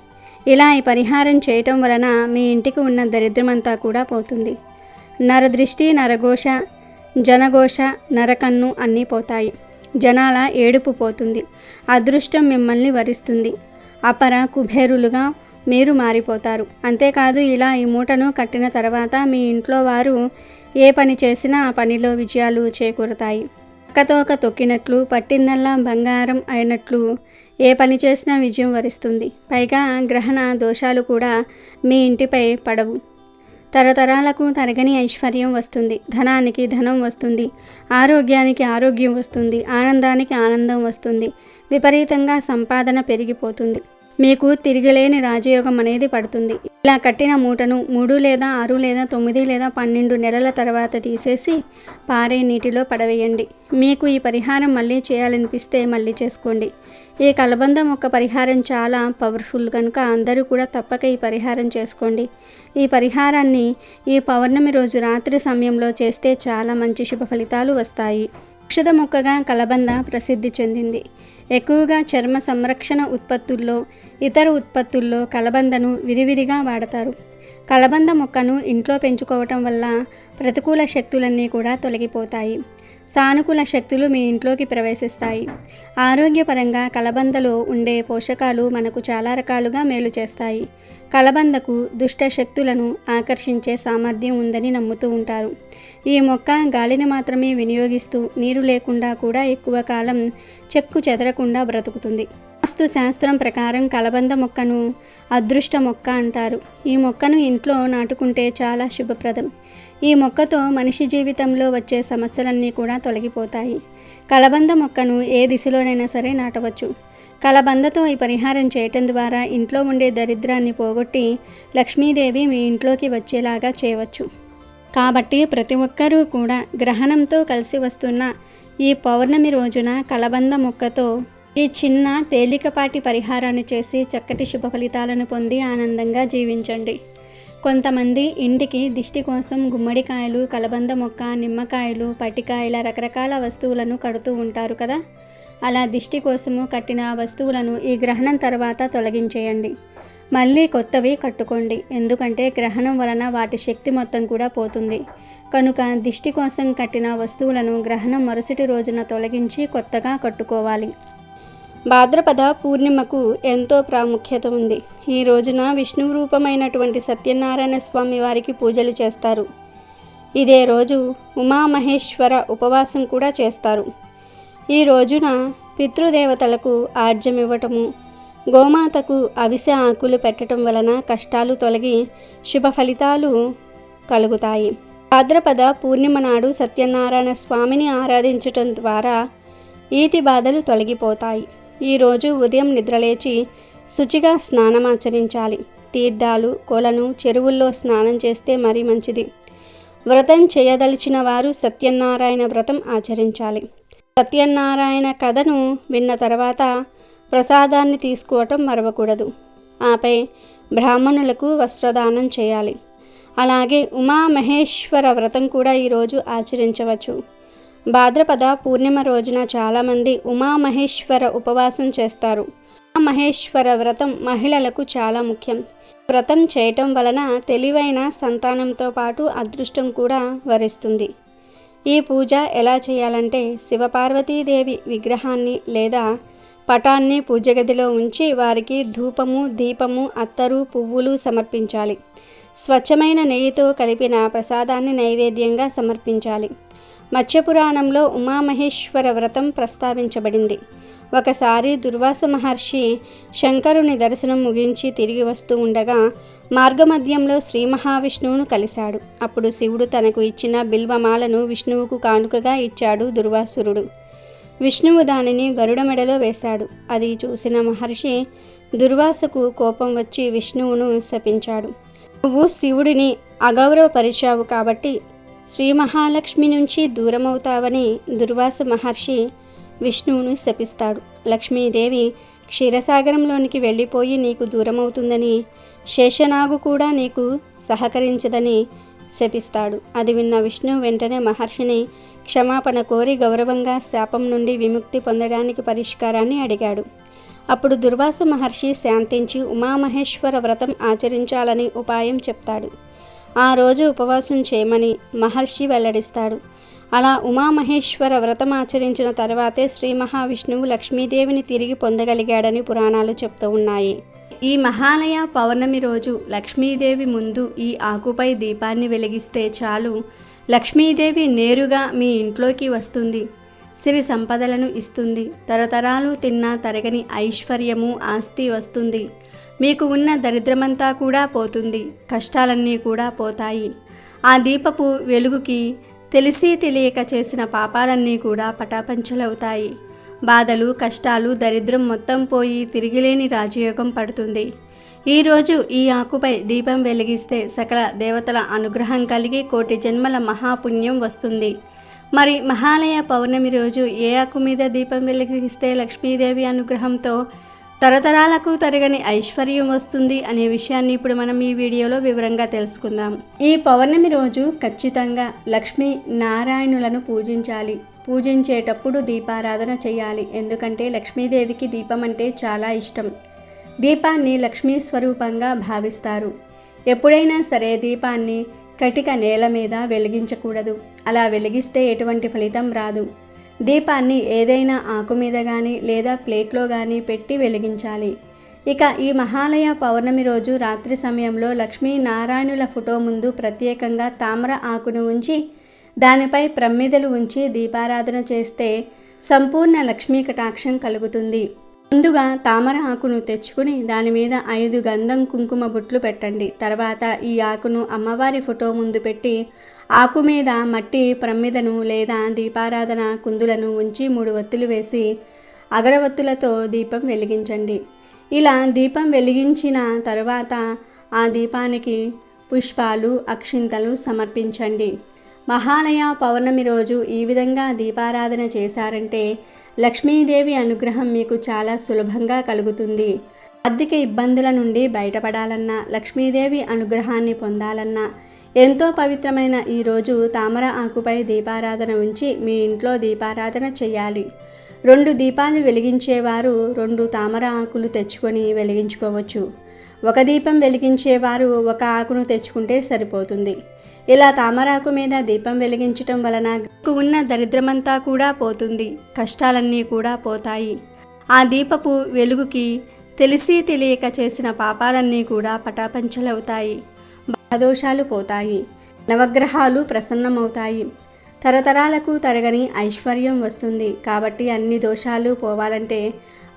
B: ఇలా ఈ పరిహారం చేయటం వలన మీ ఇంటికి ఉన్న దరిద్రమంతా కూడా పోతుంది. నరదృష్టి నరఘోష జనఘోష నరకన్ను అన్నీ పోతాయి. జనాల ఏడుపు పోతుంది. అదృష్టం మిమ్మల్ని వరిస్తుంది. అపర కుబేరులుగా మీరు మారిపోతారు. అంతేకాదు ఇలా ఈ మూటను కట్టిన తర్వాత మీ ఇంట్లో వారు ఏ పని చేసినా ఆ పనిలో విజయాలు చేకూరుతాయి. పక్కతోక తొక్కినట్లు పట్టిందల్లా బంగారం అయినట్లు ఏ పని చేసినా విజయం వరిస్తుంది. పైగా గ్రహణ దోషాలు కూడా మీ ఇంటిపై పడవు. తరతరాలకు తరగని ఐశ్వర్యం వస్తుంది. ధనానికి ధనం వస్తుంది. ఆరోగ్యానికి ఆరోగ్యం వస్తుంది. ఆనందానికి ఆనందం వస్తుంది. విపరీతంగా సంపాదన పెరిగిపోతుంది. మీకు తిరిగిలేని రాజయోగం అనేది పడుతుంది. ఇలా కట్టిన మూటను 3 లేదా 6 లేదా 9 లేదా 12 నెలల తర్వాత తీసేసి పారే నీటిలో పడవేయండి. మీకు ఈ పరిహారం మళ్ళీ చేయాలనిపిస్తే మళ్ళీ చేసుకోండి. ఈ కలబంద మొక్క పరిహారం చాలా పవర్ఫుల్ కనుక అందరూ కూడా తప్పక ఈ పరిహారం చేసుకోండి. ఈ పరిహారాన్ని ఈ పౌర్ణమి రోజు రాత్రి సమయంలో చేస్తే చాలా మంచి శుభ ఫలితాలు వస్తాయి. ఔషధ మొక్కగా కలబంద ప్రసిద్ధి చెందింది. ఎక్కువగా చర్మ సంరక్షణ ఉత్పత్తుల్లో ఇతర ఉత్పత్తుల్లో కలబందను విరివిరిగా వాడతారు. కలబంద మొక్కను ఇంట్లో పెంచుకోవటం వల్ల ప్రతికూల శక్తులన్నీ కూడా తొలగిపోతాయి. సానుకూల శక్తులు మీ ఇంట్లోకి ప్రవేశిస్తాయి. ఆరోగ్యపరంగా కలబందలో ఉండే పోషకాలు మనకు చాలా రకాలుగా మేలు చేస్తాయి. కలబందకు దుష్ట శక్తులను ఆకర్షించే సామర్థ్యం ఉందని నమ్ముతూ ఉంటారు. ఈ మొక్క గాలిని మాత్రమే వినియోగిస్తూ నీరు లేకుండా కూడా ఎక్కువ కాలం చెక్కు చెదరకుండా బ్రతుకుతుంది. వాస్తు శాస్త్రం ప్రకారం కలబంద మొక్కను అదృష్ట మొక్క అంటారు. ఈ మొక్కను ఇంట్లో నాటుకుంటే చాలా శుభప్రదం. ఈ మొక్కతో మనిషి జీవితంలో వచ్చే సమస్యలన్నీ కూడా తొలగిపోతాయి. కలబంద మొక్కను ఏ దిశలోనైనా సరే నాటవచ్చు. కలబందతో ఈ పరిహారం చేయటం ద్వారా ఇంట్లో ఉండే దరిద్రాన్ని పోగొట్టి లక్ష్మీదేవి మీ ఇంట్లోకి వచ్చేలాగా చేయవచ్చు. కాబట్టి ప్రతి ఒక్కరూ కూడా గ్రహణంతో కలిసి వస్తున్న ఈ పౌర్ణమి రోజున కలబంద మొక్కతో ఈ చిన్న తేలికపాటి పరిహారాన్ని చేసి చక్కటి శుభ ఫలితాలను పొంది ఆనందంగా జీవించండి. కొంతమంది ఇంటికి దిష్టి కోసం గుమ్మడికాయలు, కలబంద మొక్క, నిమ్మకాయలు, పటికాయల రకరకాల వస్తువులను కడుతూ ఉంటారు కదా. అలా దిష్టి కోసము కట్టిన వస్తువులను ఈ గ్రహణం తర్వాత తొలగించేయండి. మళ్ళీ కొత్తవి కట్టుకోండి. ఎందుకంటే గ్రహణం వలన వాటి శక్తి మొత్తం కూడా పోతుంది. కనుక దిష్టి కోసం కట్టిన వస్తువులను గ్రహణం మరుసటి రోజున తొలగించి కొత్తగా కట్టుకోవాలి. భాద్రపద పూర్ణిమకు ఎంతో ప్రాముఖ్యత ఉంది. ఈ రోజున విష్ణు రూపమైనటువంటి సత్యనారాయణ స్వామి వారికి పూజలు చేస్తారు. ఇదే రోజు ఉమామహేశ్వర ఉపవాసం కూడా చేస్తారు. ఈ రోజున పితృదేవతలకు ఆర్జ్యం ఇవ్వటము, గోమాతకు అవిసె ఆకులు పెట్టడం వలన కష్టాలు తొలగి శుభ ఫలితాలు కలుగుతాయి. భాద్రపద పూర్ణిమ నాడు సత్యనారాయణ స్వామిని ఆరాధించటం ద్వారా ఈతి బాధలు తొలగిపోతాయి. ఈరోజు ఉదయం నిద్రలేచి శుచిగా స్నానమాచరించాలి. తీర్థాలు, కొలను, చెరువుల్లో స్నానం చేస్తే మరీ మంచిది. వ్రతం చేయదలిచిన వారు సత్యనారాయణ వ్రతం ఆచరించాలి. సత్యనారాయణ కథను విన్న తర్వాత ప్రసాదాన్ని తీసుకోవటం మరవకూడదు. ఆపై బ్రాహ్మణులకు వస్త్రదానం చేయాలి. అలాగే ఉమామహేశ్వర వ్రతం కూడా ఈరోజు ఆచరించవచ్చు. భాద్రపద పూర్ణిమ రోజున చాలామంది ఉమామహేశ్వర ఉపవాసం చేస్తారు. ఉమామహేశ్వర వ్రతం మహిళలకు చాలా ముఖ్యం. వ్రతం చేయటం వలన తెలివైన సంతానంతో పాటు అదృష్టం కూడా వరిస్తుంది. ఈ పూజ ఎలా చేయాలంటే శివపార్వతీదేవి విగ్రహాన్ని లేదా పటాన్ని పూజగదిలో ఉంచి వారికి ధూపము, దీపము, అత్తరు, పువ్వులు సమర్పించాలి. స్వచ్ఛమైన నెయ్యితో కలిపిన ప్రసాదాన్ని నైవేద్యంగా సమర్పించాలి. మత్స్యపురాణంలో ఉమామహేశ్వర వ్రతం ప్రస్తావించబడింది. ఒకసారి దుర్వాస మహర్షి శంకరుని దర్శనం ముగించి తిరిగి వస్తూ ఉండగా మార్గమధ్యంలో శ్రీ మహావిష్ణువును కలిశాడు. అప్పుడు శివుడు తనకు ఇచ్చిన బిల్వమాలను విష్ణువుకు కానుకగా ఇచ్చాడు దుర్వాసురుడు. విష్ణువు దానిని గరుడ మెడలో వేశాడు. అది చూసిన మహర్షి దుర్వాసకు కోపం వచ్చి విష్ణువును శపించాడు. నువ్వు శివుడిని అగౌరవపరిచావు కాబట్టి శ్రీ మహాలక్ష్మి నుంచి దూరమవుతావని దుర్వాస మహర్షి విష్ణువును శపిస్తాడు. లక్ష్మీదేవి క్షీరసాగరంలోనికి వెళ్ళిపోయి నీకు దూరమవుతుందని, శేషనాగు కూడా నీకు సహకరించదని శపిస్తాడు. అది విన్న విష్ణువు వెంటనే మహర్షిని క్షమాపణ కోరి గౌరవంగా శాపం నుండి విముక్తి పొందడానికి పరిష్కారాన్ని అడిగాడు. అప్పుడు దుర్వాస మహర్షి శాంతించి ఉమామహేశ్వర వ్రతం ఆచరించాలని ఉపాయం చెప్తాడు. ఆ రోజు ఉపవాసం చేయమని మహర్షి వెల్లడిస్తాడు. అలా ఉమామహేశ్వర వ్రతం ఆచరించిన తర్వాతే శ్రీ మహావిష్ణువు లక్ష్మీదేవిని తిరిగి పొందగలిగాడని పురాణాలు చెప్తూ ఉన్నాయి. ఈ మహాలయ పౌర్ణమి రోజు లక్ష్మీదేవి ముందు ఈ ఆకుపై దీపాన్ని వెలిగిస్తే చాలు, లక్ష్మీదేవి నేరుగా మీ ఇంట్లోకి వస్తుంది, సిరి సంపదలను ఇస్తుంది, తరతరాలు తిన్నా తరగని ఐశ్వర్యము, ఆస్తి వస్తుంది. మీకు ఉన్న దరిద్రమంతా కూడా పోతుంది, కష్టాలన్నీ కూడా పోతాయి. ఆ దీపపు వెలుగుకి తెలిసి తెలియక చేసిన పాపాలన్నీ కూడా పటాపంచలవుతాయి. బాధలు, కష్టాలు, దరిద్రం మొత్తం పోయి తిరిగిలేని రాజయోగం పడుతుంది. ఈరోజు ఈ ఆకుపై దీపం వెలిగిస్తే సకల దేవతల అనుగ్రహం కలిగి కోటి జన్మల మహాపుణ్యం వస్తుంది. మరి మహాలయ పౌర్ణమి రోజు ఏ ఆకు మీద దీపం వెలిగిస్తే లక్ష్మీదేవి అనుగ్రహంతో తరతరాలకు తరగని ఐశ్వర్యం వస్తుంది అనే విషయాన్ని ఇప్పుడు మనం ఈ వీడియోలో వివరంగా తెలుసుకుందాం. ఈ పౌర్ణమి రోజు ఖచ్చితంగా లక్ష్మీ నారాయణులను పూజించాలి. పూజించేటప్పుడు దీపారాధన చేయాలి. ఎందుకంటే లక్ష్మీదేవికి దీపం అంటే చాలా ఇష్టం. దీపాన్ని లక్ష్మీ స్వరూపంగా భావిస్తారు. ఎప్పుడైనా సరే దీపాన్ని కటిక నేల మీద వెలిగించకూడదు. అలా వెలిగిస్తే ఎటువంటి ఫలితం రాదు. దీపాన్ని ఏదైనా ఆకు మీద కానీ లేదా ప్లేట్లో కానీ పెట్టి వెలిగించాలి. ఇక ఈ మహాలయ పౌర్ణమి రోజు రాత్రి సమయంలో లక్ష్మీ నారాయణుల ఫోటో ముందు ప్రత్యేకంగా తామర ఆకును ఉంచి దానిపై ప్రమ్మిదలు ఉంచి దీపారాధన చేస్తే సంపూర్ణ లక్ష్మీ కటాక్షం కలుగుతుంది. ముందుగా తామర ఆకును తెచ్చుకుని దాని మీద 5 గంధం కుంకుమ బొట్లు పెట్టండి. తర్వాత ఈ ఆకును అమ్మవారి ఫోటో ముందు పెట్టి ఆకు మీద మట్టి ప్రమ్మిదను లేదా దీపారాధన కుందులను ఉంచి 3 ఒత్తులు వేసి అగరవత్తులతో దీపం వెలిగించండి. ఇలా దీపం వెలిగించిన తరువాత ఆ దీపానికి పుష్పాలు, అక్షింతలు సమర్పించండి. మహాలయ పౌర్ణమి రోజు ఈ విధంగా దీపారాధన చేశారంటే లక్ష్మీదేవి అనుగ్రహం మీకు చాలా సులభంగా కలుగుతుంది. ఆర్థిక ఇబ్బందుల నుండి బయటపడాలన్నా, లక్ష్మీదేవి అనుగ్రహాన్ని పొందాలన్నా ఎంతో పవిత్రమైన ఈరోజు తామర ఆకుపై దీపారాధన ఉంచి మీ ఇంట్లో దీపారాధన చేయాలి. 2 దీపాలు వెలిగించేవారు 2 తామర ఆకులు తెచ్చుకొని వెలిగించుకోవచ్చు. 1 దీపం వెలిగించేవారు 1 ఆకును తెచ్చుకుంటే సరిపోతుంది. ఇలా తామరాకు మీద దీపం వెలిగించటం వలన ఉన్న దరిద్రమంతా కూడా పోతుంది, కష్టాలన్నీ కూడా పోతాయి. ఆ దీపపు వెలుగుకి తెలిసి తెలియక చేసిన పాపాలన్నీ కూడా పటాపంచలవుతాయి, బాధదోషాలు పోతాయి, నవగ్రహాలు ప్రసన్నమవుతాయి.
C: తరతరాలకు తరగని ఐశ్వర్యం వస్తుంది. కాబట్టి అన్ని దోషాలు పోవాలంటే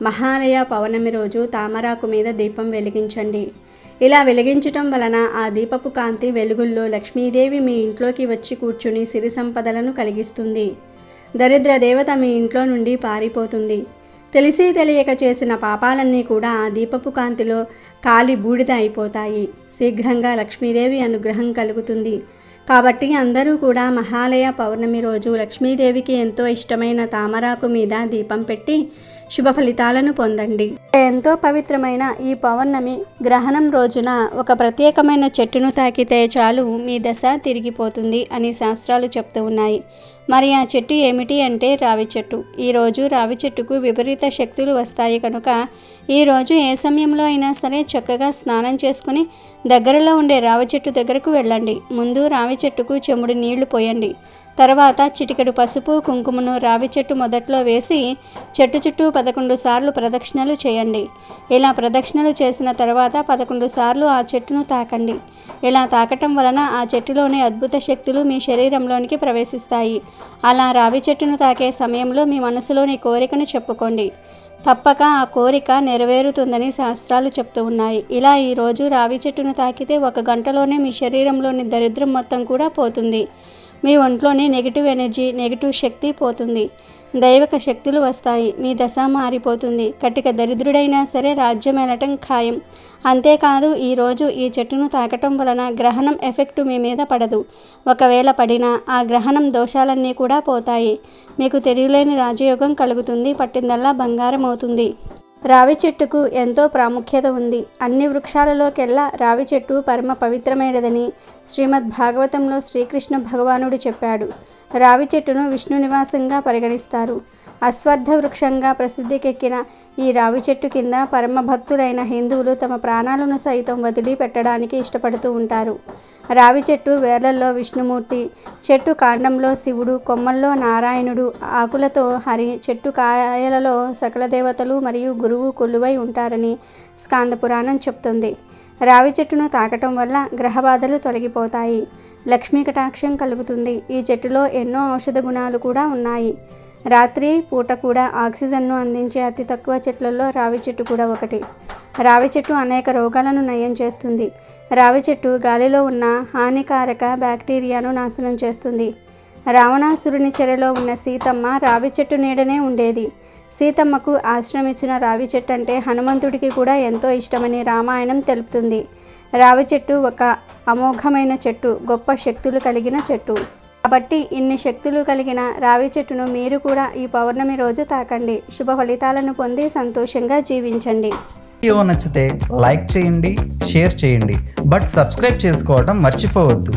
C: మహాలయ పౌర్ణమి రోజు తామరాకు మీద దీపం వెలిగించండి. ఇలా వెలిగించటం వలన ఆ దీపపు కాంతి వెలుగుల్లో లక్ష్మీదేవి మీ ఇంట్లోకి వచ్చి కూర్చుని సిరి సంపదలను కలిగిస్తుంది. దరిద్ర దేవత మీ ఇంట్లో నుండి పారిపోతుంది. తెలిసి తెలియక చేసిన పాపాలన్నీ కూడా ఆ దీపపు కాంతిలో కాలి బూడిద అయిపోతాయి. శీఘ్రంగా లక్ష్మీదేవి అనుగ్రహం కలుగుతుంది. కాబట్టి అందరూ కూడా మహాలయ పౌర్ణమి రోజు లక్ష్మీదేవికి ఎంతో ఇష్టమైన తామరాకు మీద దీపం పెట్టి శుభ ఫలితాలను పొందండి. ఎంతో పవిత్రమైన ఈ పౌర్ణమి గ్రహణం రోజున ఒక ప్రత్యేకమైన చెట్టును తాకితే చాలు మీ దశ తిరిగిపోతుంది అని శాస్త్రాలు చెప్తూ ఉన్నాయి. మరి ఆ చెట్టు ఏమిటి అంటే రావి చెట్టు. ఈరోజు రావి చెట్టుకు విపరీత శక్తులు వస్తాయి కనుక ఈరోజు ఏ సమయంలో అయినా సరే చక్కగా స్నానం చేసుకుని దగ్గరలో ఉండే రావి చెట్టు దగ్గరకు వెళ్ళండి. ముందు రావి చెట్టుకు చెముడు నీళ్లు పోయండి. తర్వాత చిటికెడు పసుపు కుంకుమను రావి చెట్టు మొదట్లో వేసి చెట్టు చుట్టూ 11 సార్లు ప్రదక్షిణలు చేయండి. ఇలా ప్రదక్షిణలు చేసిన తర్వాత 11 సార్లు ఆ చెట్టును తాకండి. ఇలా తాకటం వలన ఆ చెట్టులోని అద్భుత శక్తులు మీ శరీరంలోనికి ప్రవేశిస్తాయి. అలా రావి చెట్టును తాకే సమయంలో మీ మనసులోని కోరికను చెప్పుకోండి. తప్పక ఆ కోరిక నెరవేరుతుందని శాస్త్రాలు చెప్తూ ఉన్నాయి. ఇలా ఈరోజు రావి చెట్టును తాకితే 1 గంటలోనే మీ శరీరంలోని దరిద్రం మొత్తం కూడా పోతుంది. మీ ఒంట్లోని నెగిటివ్ ఎనర్జీ, నెగిటివ్ శక్తి పోతుంది. దైవిక శక్తులు వస్తాయి. మీ దశ మారిపోతుంది. కటిక దరిద్రుడైనా సరే రాజ్యం వెళ్ళటం ఖాయం. అంతేకాదు ఈరోజు ఈ చెట్టును తాకటం వలన గ్రహణం ఎఫెక్టు మీ మీద పడదు. ఒకవేళ పడినా ఆ గ్రహణం దోషాలన్నీ కూడా పోతాయి. మీకు తెలియలేని రాజయోగం కలుగుతుంది. పట్టిందల్లా బంగారం అవుతుంది. రావి చెట్టుకు ఎంతో ప్రాముఖ్యత ఉంది. అన్ని వృక్షాలలోకెల్లా రావి చెట్టు పరమ పవిత్రమైనదని శ్రీమద్ భాగవతంలో శ్రీకృష్ణ భగవానుడు చెప్పాడు. రావి చెట్టును విష్ణు నివాసంగా పరిగణిస్తారు. అశ్వత్థ వృక్షంగా ప్రసిద్ధికెక్కిన ఈ రావి చెట్టు కింద పరమ భక్తులైన హిందువులు తమ ప్రాణాలను సైతం వదిలి పెట్టడానికి ఇష్టపడుతూ ఉంటారు. రావి చెట్టు వేర్లల్లో విష్ణుమూర్తి, చెట్టు కాండంలో శివుడు, కొమ్మల్లో నారాయణుడు, ఆకులతో హరి, చెట్టు కాయలలో సకల దేవతలు మరియు గురువు కొలువై ఉంటారని స్కాంద పురాణం చెప్తుంది. రావి చెట్టును తాకటం వల్ల గ్రహబాధలు తొలగిపోతాయి. లక్ష్మీ కటాక్షం కలుగుతుంది. ఈ చెట్టులో ఎన్నో ఔషధ గుణాలు కూడా ఉన్నాయి. రాత్రి పూట కూడా ఆక్సిజన్ను అందించే అతి తక్కువ చెట్లలో రావి చెట్టు కూడా ఒకటి. రావి చెట్టు అనేక రోగాలను నయం చేస్తుంది. రావి చెట్టు గాలిలో ఉన్న హానికారక బ్యాక్టీరియాను నాశనం చేస్తుంది. రావణాసురుని చెరలో ఉన్న సీతమ్మ రావి చెట్టు నీడనే ఉండేది. సీతమ్మకు ఆశ్రమించిన రావి చెట్టు అంటే హనుమంతుడికి కూడా ఎంతో ఇష్టమని రామాయణం తెలుపుతుంది. రావి చెట్టు ఒక అమోఘమైన చెట్టు, గొప్ప శక్తులు కలిగిన చెట్టు. కాబట్టి ఇన్ని శక్తులు కలిగిన రావి చెట్టును మీరు కూడా ఈ పౌర్ణమి రోజు తాకండి. శుభ ఫలితాలను పొంది సంతోషంగా జీవించండి.
A: వీడియో నచ్చితే లైక్ చేయండి, షేర్ చేయండి, బట్ సబ్స్క్రైబ్ చేసుకోవడం మర్చిపోవద్దు.